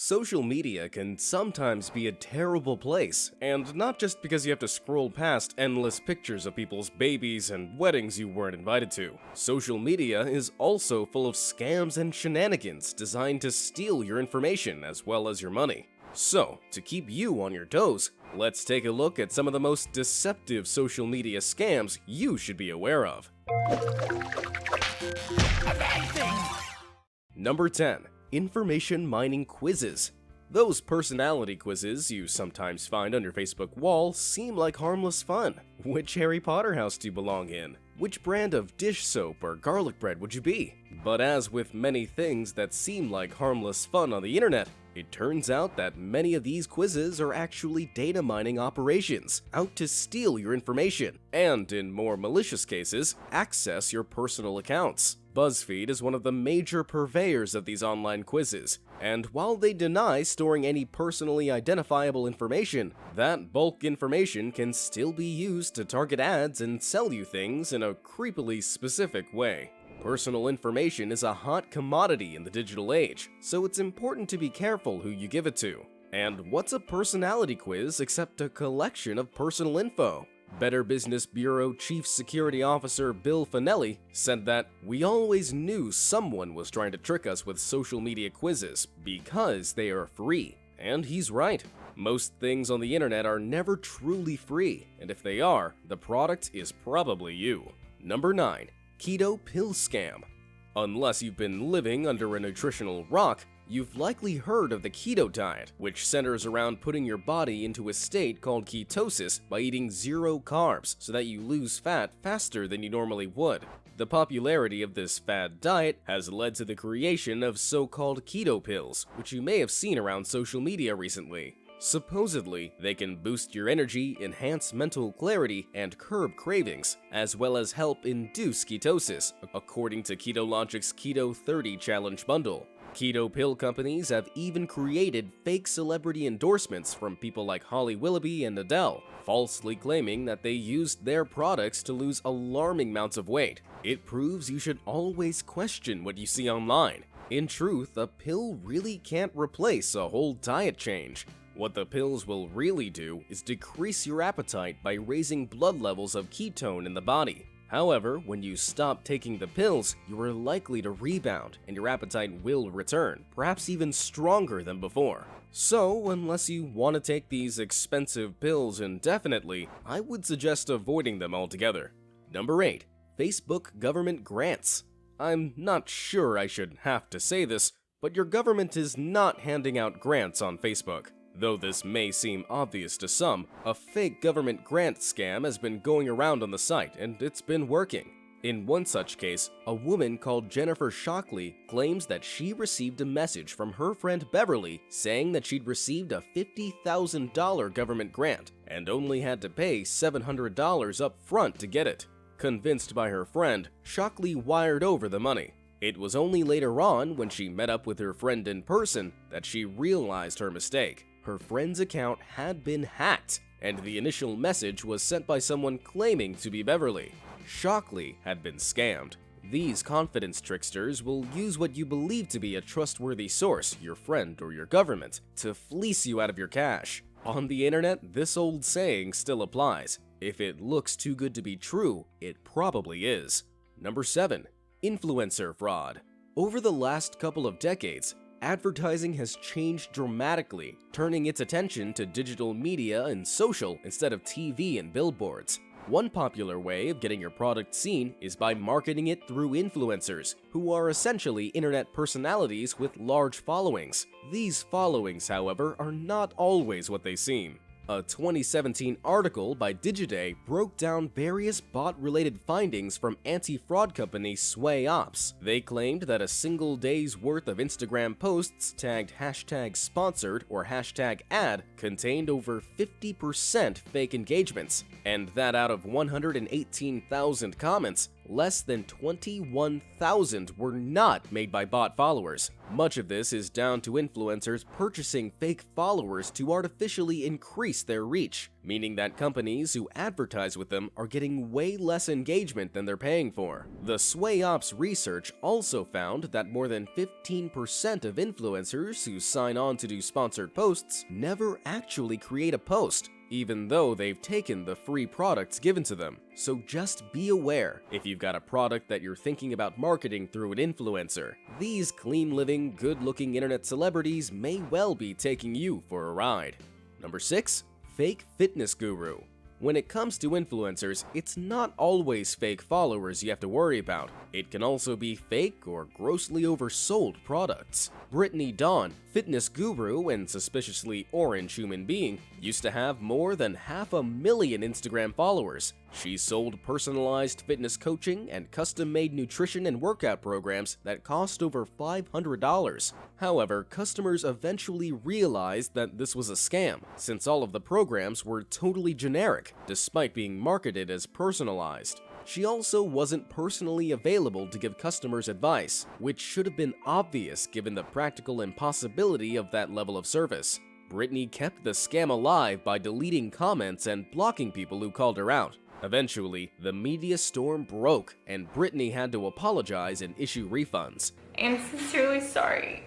Social media can sometimes be a terrible place, and not just because you have to scroll past endless pictures of people's babies and weddings you weren't invited to. Social media is also full of scams and shenanigans designed to steal your information as well as your money. So, to keep you on your toes, let's take a look at some of the most deceptive social media scams you should be aware of. Amazing! Number 10. Information mining quizzes. Those personality quizzes you sometimes find on your Facebook wall seem like harmless fun. Which Harry Potter house do you belong in? Which brand of dish soap or garlic bread would you be? But as with many things that seem like harmless fun on the internet, it turns out that many of these quizzes are actually data mining operations, out to steal your information, and in more malicious cases, access your personal accounts. BuzzFeed is one of the major purveyors of these online quizzes, and while they deny storing any personally identifiable information, that bulk information can still be used to target ads and sell you things in a creepily specific way. Personal information is a hot commodity in the digital age, so it's important to be careful who you give it to. And what's a personality quiz except a collection of personal info? Better Business Bureau Chief Security Officer Bill Fanelli said that we always knew someone was trying to trick us with social media quizzes because they are free. And he's right. Most things on the internet are never truly free, and if they are, the product is probably you. Number 9. Keto pill scam. Unless you've been living under a nutritional rock, you've likely heard of the keto diet, which centers around putting your body into a state called ketosis by eating zero carbs so that you lose fat faster than you normally would. The popularity of this fad diet has led to the creation of so-called keto pills, which you may have seen around social media recently. Supposedly, they can boost your energy, enhance mental clarity, and curb cravings, as well as help induce ketosis, according to KetoLogic's Keto 30 Challenge Bundle. Keto pill companies have even created fake celebrity endorsements from people like Holly Willoughby and Adele, falsely claiming that they used their products to lose alarming amounts of weight. It proves you should always question what you see online. In truth, a pill really can't replace a whole diet change. What the pills will really do is decrease your appetite by raising blood levels of ketone in the body. However, when you stop taking the pills, you are likely to rebound and your appetite will return, perhaps even stronger than before. So, unless you want to take these expensive pills indefinitely, I would suggest avoiding them altogether. Number 8. Facebook government grants. I'm not sure I should have to say this, but your government is not handing out grants on Facebook. Though this may seem obvious to some, a fake government grant scam has been going around on the site, and it's been working. In one such case, a woman called Jennifer Shockley claims that she received a message from her friend Beverly saying that she'd received a $50,000 government grant and only had to pay $700 up front to get it. Convinced by her friend, Shockley wired over the money. It was only later on, when she met up with her friend in person, that she realized her mistake. Her friend's account had been hacked, and the initial message was sent by someone claiming to be Beverly. Shockley had been scammed. These confidence tricksters will use what you believe to be a trustworthy source, your friend or your government, to fleece you out of your cash. On the internet, this old saying still applies. If it looks too good to be true, it probably is. Number 7. Influencer fraud. Over the last couple of decades, advertising has changed dramatically, turning its attention to digital media and social instead of TV and billboards. One popular way of getting your product seen is by marketing it through influencers, who are essentially internet personalities with large followings. These followings, however, are not always what they seem. A 2017 article by Digiday broke down various bot-related findings from anti-fraud company Sway Ops. They claimed that a single day's worth of Instagram posts tagged #sponsored or #ad contained over 50% fake engagements, and that out of 118,000 comments, less than 21,000 were not made by bot followers. Much of this is down to influencers purchasing fake followers to artificially increase their reach, meaning that companies who advertise with them are getting way less engagement than they're paying for. The SwayOps research also found that more than 15% of influencers who sign on to do sponsored posts never actually create a post, even though they've taken the free products given to them. So just be aware if you've got a product that you're thinking about marketing through an influencer. These clean-living, good-looking internet celebrities may well be taking you for a ride. Number 6. Fake fitness guru. When it comes to influencers, it's not always fake followers you have to worry about. It can also be fake or grossly oversold products. Brittany Dawn, fitness guru and suspiciously orange human being, used to have more than 500,000 Instagram followers. She sold personalized fitness coaching and custom-made nutrition and workout programs that cost over $500. However, customers eventually realized that this was a scam, since all of the programs were totally generic, despite being marketed as personalized. She also wasn't personally available to give customers advice, which should have been obvious given the practical impossibility of that level of service. Brittany kept the scam alive by deleting comments and blocking people who called her out. Eventually, the media storm broke, and Brittany had to apologize and issue refunds. I am sincerely sorry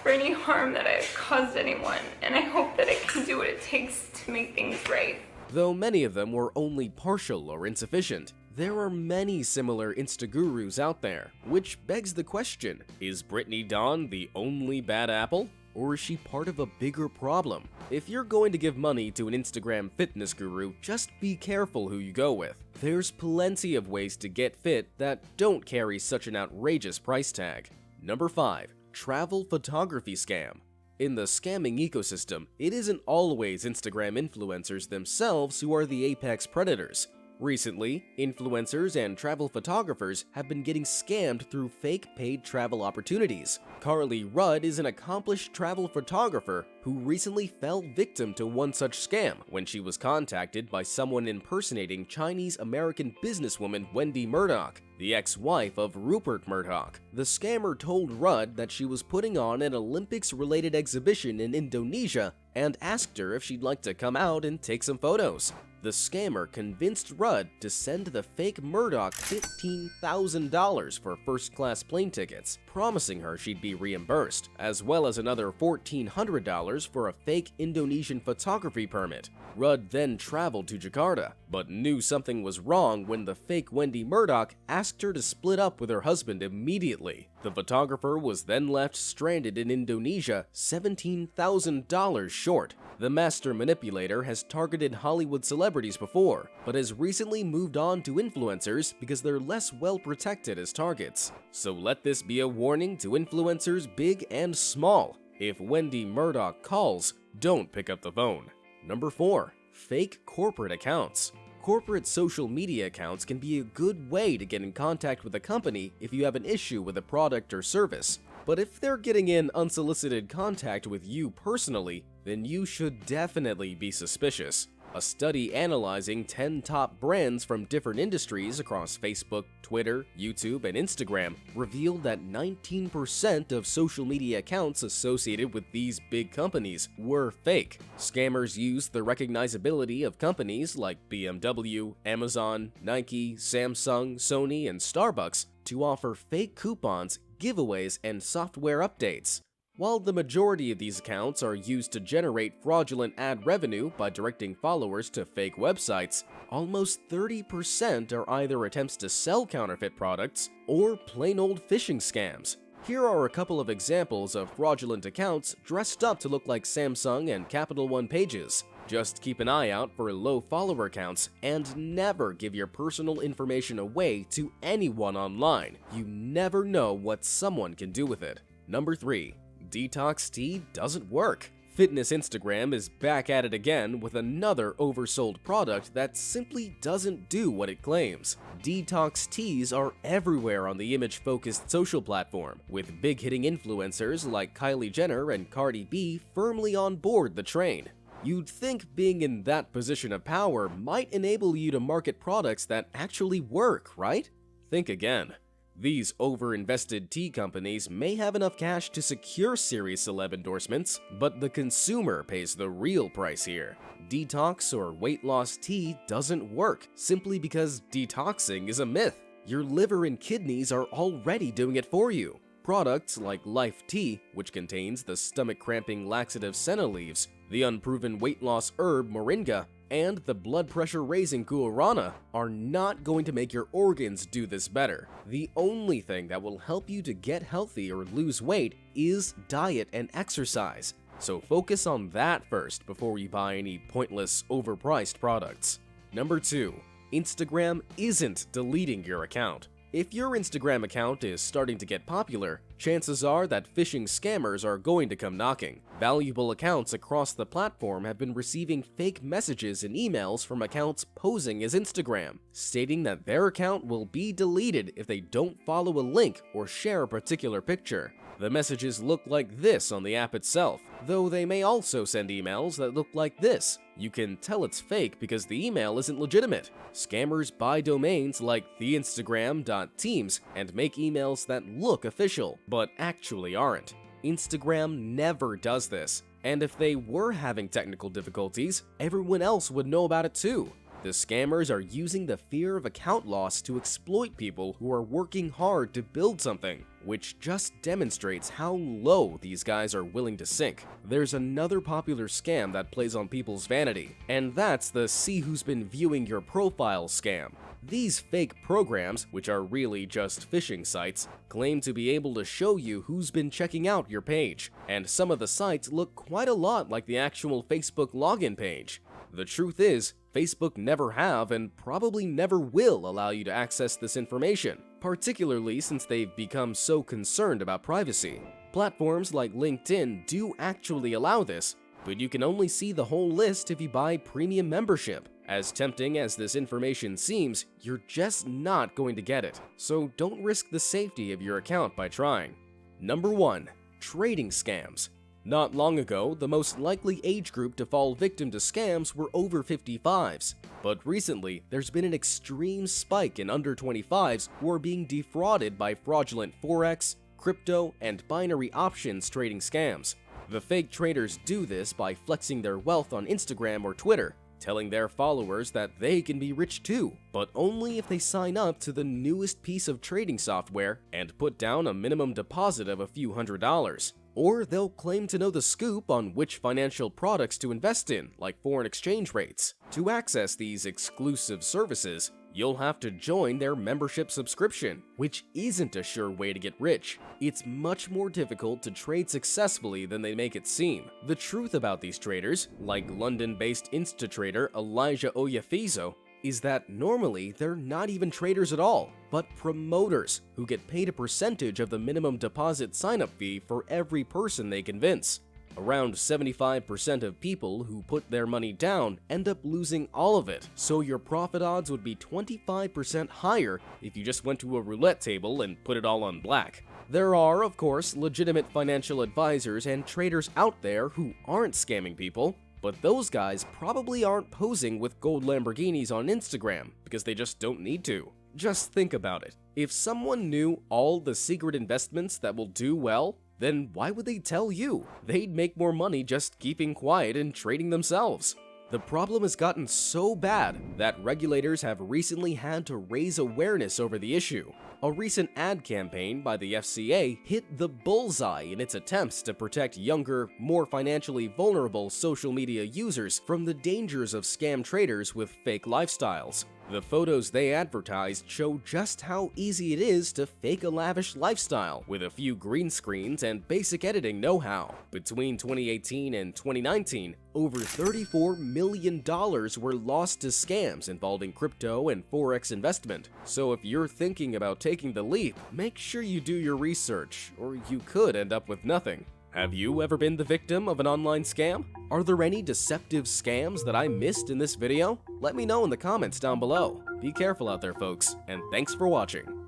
for any harm that I have caused anyone, and I hope that I can do what it takes to make things right. Though many of them were only partial or insufficient, there are many similar Instagurus out there, which begs the question, is Brittany Dawn the only bad apple? Or is she part of a bigger problem? If you're going to give money to an Instagram fitness guru, just be careful who you go with. There's plenty of ways to get fit that don't carry such an outrageous price tag. Number 5. Travel photography scam. In the scamming ecosystem, it isn't always Instagram influencers themselves who are the apex predators. Recently, influencers and travel photographers have been getting scammed through fake paid travel opportunities. Carly Rudd is an accomplished travel photographer who recently fell victim to one such scam when she was contacted by someone impersonating Chinese-American businesswoman Wendy Murdoch, the ex-wife of Rupert Murdoch. The scammer told Rudd that she was putting on an Olympics-related exhibition in Indonesia and asked her if she'd like to come out and take some photos. The scammer convinced Rudd to send the fake Murdoch $15,000 for first-class plane tickets, promising her she'd be reimbursed, as well as another $1,400 for a fake Indonesian photography permit. Rudd then traveled to Jakarta, but knew something was wrong when the fake Wendy Murdoch asked her to split up with her husband immediately. The photographer was then left stranded in Indonesia, $17,000 short. The master manipulator has targeted Hollywood celebrities before, but has recently moved on to influencers because they're less well protected as targets. So let this be a warning to influencers big and small. If Wendy Murdoch calls, don't pick up the phone. Number 4. Fake corporate accounts. Corporate social media accounts can be a good way to get in contact with a company if you have an issue with a product or service. But if they're getting in unsolicited contact with you personally, then you should definitely be suspicious. A study analyzing 10 top brands from different industries across Facebook, Twitter, YouTube, and Instagram revealed that 19% of social media accounts associated with these big companies were fake. Scammers used the recognizability of companies like BMW, Amazon, Nike, Samsung, Sony, and Starbucks to offer fake coupons, giveaways, and software updates. While the majority of these accounts are used to generate fraudulent ad revenue by directing followers to fake websites, almost 30% are either attempts to sell counterfeit products or plain old phishing scams. Here are a couple of examples of fraudulent accounts dressed up to look like Samsung and Capital One pages. Just keep an eye out for low follower counts and never give your personal information away to anyone online. You never know what someone can do with it. Number 3. Detox tea doesn't work. Fitness Instagram is back at it again with another oversold product that simply doesn't do what it claims. Detox teas are everywhere on the image-focused social platform, with big-hitting influencers like Kylie Jenner and Cardi B firmly on board the train. You'd think being in that position of power might enable you to market products that actually work, right? Think again. These over-invested tea companies may have enough cash to secure Series Celeb endorsements, but the consumer pays the real price here. Detox or weight loss tea doesn't work simply because detoxing is a myth. Your liver and kidneys are already doing it for you. Products like Life Tea, which contains the stomach-cramping laxative senna leaves, the unproven weight loss herb moringa, and the blood pressure-raising guarana, are not going to make your organs do this better. The only thing that will help you to get healthy or lose weight is diet and exercise. So focus on that first before you buy any pointless, overpriced products. Number 2. Instagram isn't deleting your account. If your Instagram account is starting to get popular, chances are that phishing scammers are going to come knocking. Valuable accounts across the platform have been receiving fake messages and emails from accounts posing as Instagram, stating that their account will be deleted if they don't follow a link or share a particular picture. The messages look like this on the app itself, though they may also send emails that look like this. You can tell it's fake because the email isn't legitimate. Scammers buy domains like theinstagram.teams and make emails that look official, but actually aren't. Instagram never does this, and if they were having technical difficulties, everyone else would know about it too. The scammers are using the fear of account loss to exploit people who are working hard to build something, which just demonstrates how low these guys are willing to sink. There's another popular scam that plays on people's vanity, and that's the see who's been viewing your profile scam. These fake programs, which are really just phishing sites, claim to be able to show you who's been checking out your page, and some of the sites look quite a lot like the actual Facebook login page. The truth is, Facebook never have and probably never will allow you to access this information, particularly since they've become so concerned about privacy. Platforms like LinkedIn do actually allow this, but you can only see the whole list if you buy premium membership. As tempting as this information seems, you're just not going to get it, so don't risk the safety of your account by trying. Number 1. Trading scams. Not long ago, the most likely age group to fall victim to scams were over 55s, but recently there's been an extreme spike in under 25s who are being defrauded by fraudulent forex, crypto, and binary options trading scams. The fake traders do this by flexing their wealth on Instagram or Twitter, telling their followers that they can be rich too, but only if they sign up to the newest piece of trading software and put down a minimum deposit of a few $100s. Or they'll claim to know the scoop on which financial products to invest in, like foreign exchange rates. To access these exclusive services, you'll have to join their membership subscription, which isn't a sure way to get rich. It's much more difficult to trade successfully than they make it seem. The truth about these traders, like London-based Instatrader Elijah Oyefizo, is that normally they're not even traders at all, but promoters who get paid a percentage of the minimum deposit sign-up fee for every person they convince. Around 75% of people who put their money down end up losing all of it, so your profit odds would be 25% higher if you just went to a roulette table and put it all on black. There are, of course, legitimate financial advisors and traders out there who aren't scamming people, but those guys probably aren't posing with gold Lamborghinis on Instagram because they just don't need to. Just think about it. If someone knew all the secret investments that will do well, then why would they tell you? They'd make more money just keeping quiet and trading themselves. The problem has gotten so bad that regulators have recently had to raise awareness over the issue. A recent ad campaign by the FCA hit the bullseye in its attempts to protect younger, more financially vulnerable social media users from the dangers of scam traders with fake lifestyles. The photos they advertised show just how easy it is to fake a lavish lifestyle with a few green screens and basic editing know-how. Between 2018 and 2019, over $34 million were lost to scams involving crypto and forex investment. So if you're thinking about taking the leap, make sure you do your research, or you could end up with nothing. Have you ever been the victim of an online scam? Are there any deceptive scams that I missed in this video? Let me know in the comments down below. Be careful out there, folks, and thanks for watching.